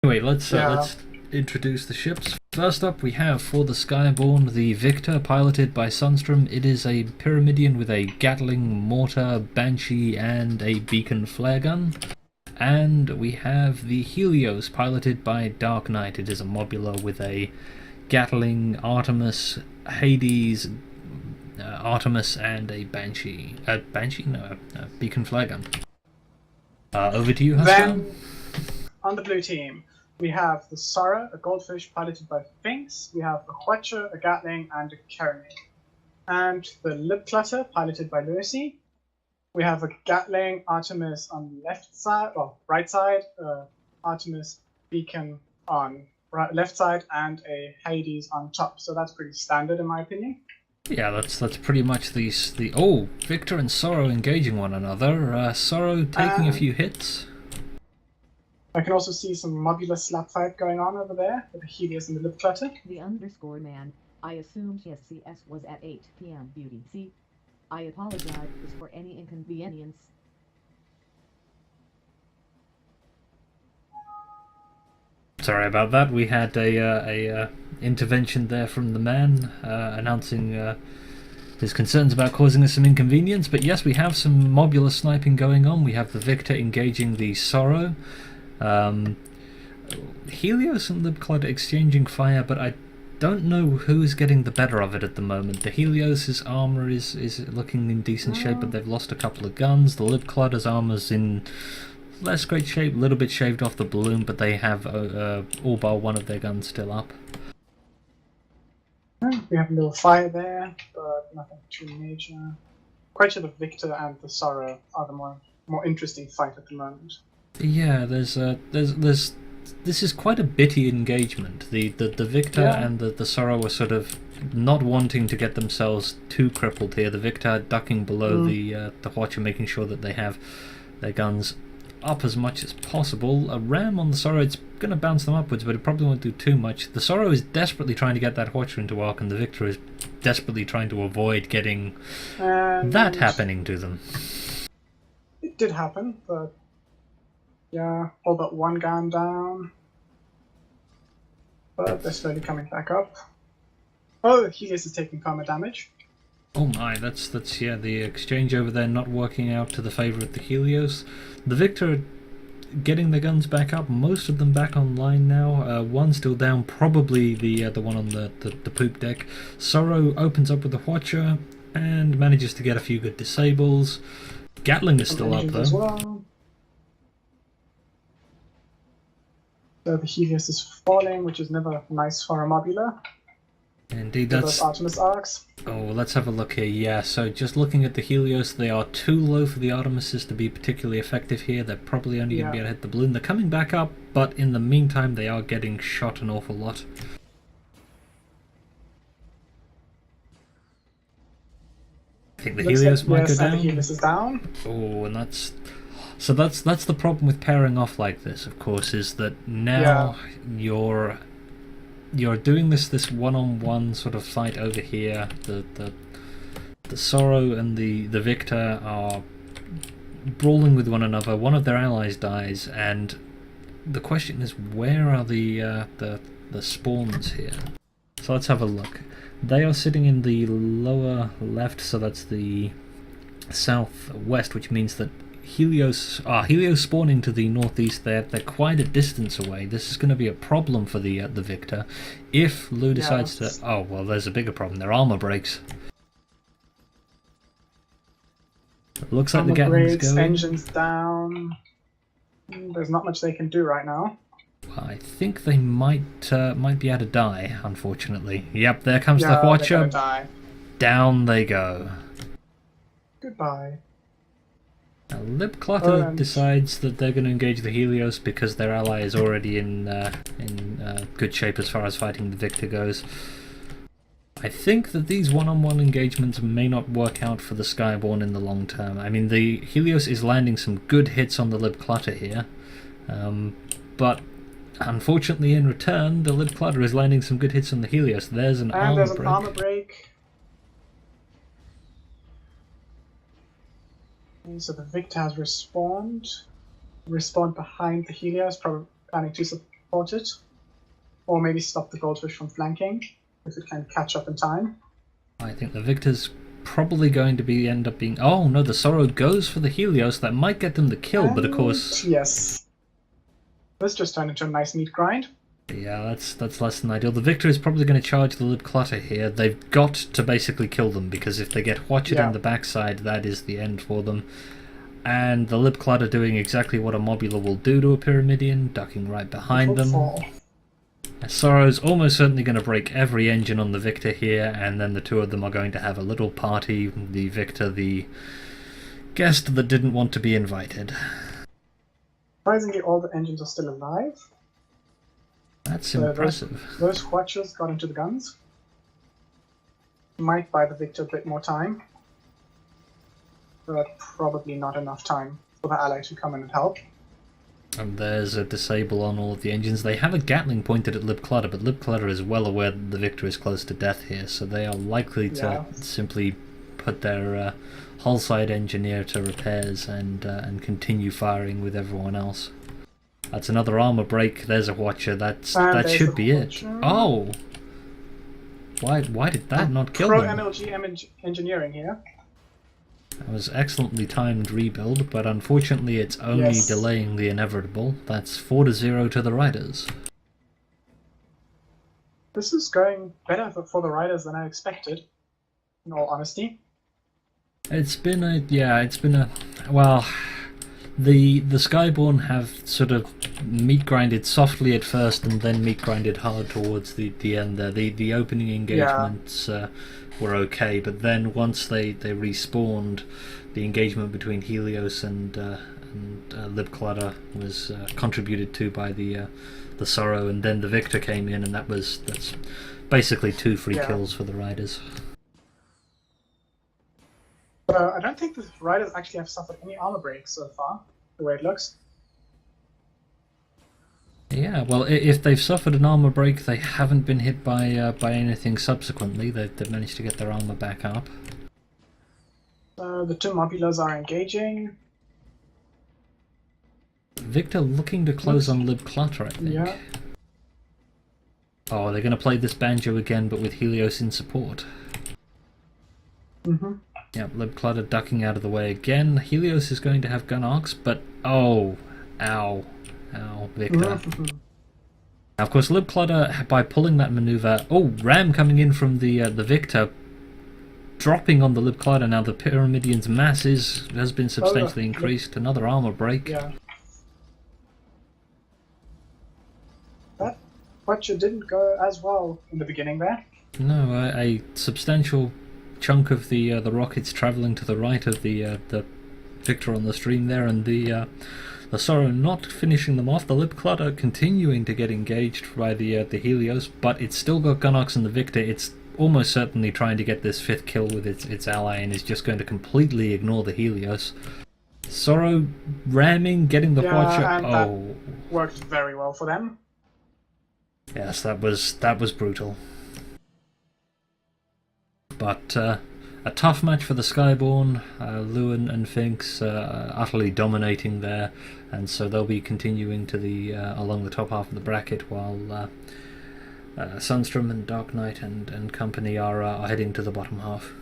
Anyway, let's introduce the ships. First up, we have for the Skyborne the Victor, piloted by Sunstrom. It is a Pyramidion with a Gatling mortar, Banshee, and a beacon flare gun. And we have the Helios, piloted by Dark Knight. It is a Mobula with a Gatling, Artemis, Hades, Artemis, and a Banshee. Banshee? No, a beacon flare gun. Over to you, Huskarr. Then, on the blue team, we have the Sora, a goldfish piloted by Finks. We have a Huacha, a Gatling, and a Kermit. And the Lip Clutter, piloted by Lucy. We have a Gatling, Artemis on the left side, or right side, Artemis Beacon on left side, and a Hades on top. So that's pretty standard in my opinion. Yeah, that's pretty much the Victor and Sorrow engaging one another. Sorrow taking a few hits. I can also see some Mobula slap fight going on over there with the Helios and the Lip Clutter. The underscore man, I assumed his CS was at 8 p.m. UTC. I apologize for any inconvenience. Sorry about that. We had a intervention there from the man announcing his concerns about causing us some inconvenience. But yes, we have some Mobula sniping going on. We have the Victor engaging the Sorrow. Helios and Lip Clutter exchanging fire, but I don't know who's getting the better of it at the moment. The Helios' armor is looking in decent shape, but they've lost a couple of guns. The Lip Clutter's armor's in less great shape, a little bit shaved off the balloon, but they have all bar one of their guns still up. We have a little fire there, but nothing too major. Quite sure the Victor and the Sorrow are the more interesting fight at the moment. Yeah, there's this is quite a bitty engagement. The Victor and the Sorrow are sort of not wanting to get themselves too crippled here. The Victor ducking below the Watcher, making sure that they have their guns up as much as possible. A ram on the Sorrow, it's going to bounce them upwards, but it probably won't do too much. The Sorrow is desperately trying to get that Watcher into arc, and the Victor is desperately trying to avoid getting that happening to them. It did happen, but yeah, all but one gun down. But they're slowly coming back up. Oh, Helios is taking karma damage. Oh my, that's the exchange over there not working out to the favour of the Helios. The Victor getting the guns back up, most of them back online now. One still down, probably the one on the poop deck. Sorrow opens up with the Watcher and manages to get a few good disables. Gatling is still up though. As well. So the Helios is falling, which is never nice for a Mobula. Indeed, that's Artemis arcs. Oh, let's have a look here. Yeah, so just looking at the Helios, they are too low for the Artemises to be particularly effective here. They're probably only going to be able to hit the balloon. They're coming back up, but in the meantime, they are getting shot an awful lot. I think the Helios might go down. The Helios is down. Oh, and that's the problem with pairing off like this, of course, is that now you're doing this one-on-one sort of fight over here. The Sorrow and the Victor are brawling with one another. One of their allies dies, and the question is, where are the spawns here? So let's have a look. They are sitting in the lower left, so that's the southwest, which means that Helios spawning to the northeast. They're quite a distance away. This is going to be a problem for the Victor if Lou decides to. Oh well, there's a bigger problem. Their armor breaks. It looks like the Gatling's going. Engines down. There's not much they can do right now. I think they might be able to die. Unfortunately, yep. There comes the Watcher. Down they go. Goodbye. Now, Lip Clutter decides that they're going to engage the Helios because their ally is already in good shape as far as fighting the Victor goes. I think that these one-on-one engagements may not work out for the Skyborne in the long term. I mean, the Helios is landing some good hits on the Lip Clutter here, but unfortunately in return, the Lip Clutter is landing some good hits on the Helios. There's an armor break. So the Victor has respawned behind the Helios, probably planning to support it. Or maybe stop the goldfish from flanking, if it can catch up in time. I think the Victor's probably going to end up being... Oh, no, the Sorrow goes for the Helios. That might get them the kill, but of course... Yes. This just turned into a nice neat grind. Yeah, that's less than ideal. The Victor is probably going to charge the Lib Clutter here. They've got to basically kill them, because if they get Watchet in the backside, that is the end for them. And the Lib Clutter doing exactly what a Mobula will do to a Pyramidion, ducking right behind them. Sorrow's almost certainly going to break every engine on the Victor here, and then the two of them are going to have a little party. The Victor, the guest that didn't want to be invited. Surprisingly, all the engines are still alive. That's impressive. Those Watchers got into the guns. Might buy the Victor a bit more time. But probably not enough time for the ally to come in and help. And there's a disable on all of the engines. They have a Gatling pointed at Lib Clutter, but Lib Clutter is well aware that the Victor is close to death here, so they are likely to simply put their hull side engineer to repairs and continue firing with everyone else. That's another armor break. There's a Watcher. That should be it. Oh! Why did that not kill them? Pro-MLG engineering here. That was excellently timed rebuild, but unfortunately it's only delaying the inevitable. That's 4-0 to the Ryders. This is going better for the Ryders than I expected, in all honesty. It's been a well, the Skyborne have sort of meat grinded softly at first and then meat grinded hard towards the end there. The opening engagements were okay, but then once they respawned, the engagement between Helios and Lib Clutter was contributed to by the Sorrow, and then the Victor came in, and that's basically 2 free kills for the Ryders. I don't think the Ryders actually have suffered any armor breaks so far, the way it looks. Yeah, well, if they've suffered an armor break, they haven't been hit by anything subsequently. They've managed to get their armor back up. The 2 Mobulas are engaging. Victor looking to close on Lib Clutter, I think. Yeah. Oh, they're going to play this banjo again, but with Helios in support. Mm-hmm. Yep, Lib Clutter ducking out of the way again. Helios is going to have gun arcs, but oh, ow, Victor. Mm-hmm. Now, of course, Lib Clutter, by pulling that maneuver, Ram coming in from the Victor, dropping on the Lib Clutter. Now the Pyramidion's mass has been substantially increased. Another armor break. Yeah. That Watcher didn't go as well in the beginning there. No, a substantial chunk of the rockets travelling to the right of the Victor on the stream there, and the Sorrow not finishing them off. The Lib Clutter continuing to get engaged by the Helios, but it's still got gun arcs in the Victor. It's almost certainly trying to get this 5th kill with its ally, and is just going to completely ignore the Helios. Sorrow ramming, getting the Watcher. And that worked very well for them. Yes, that was brutal. But a tough match for the Skyborne. Lewin and Finks utterly dominating there, and so they'll be continuing to the along the top half of the bracket, while Sunstrom and Dark Knight and company are heading to the bottom half.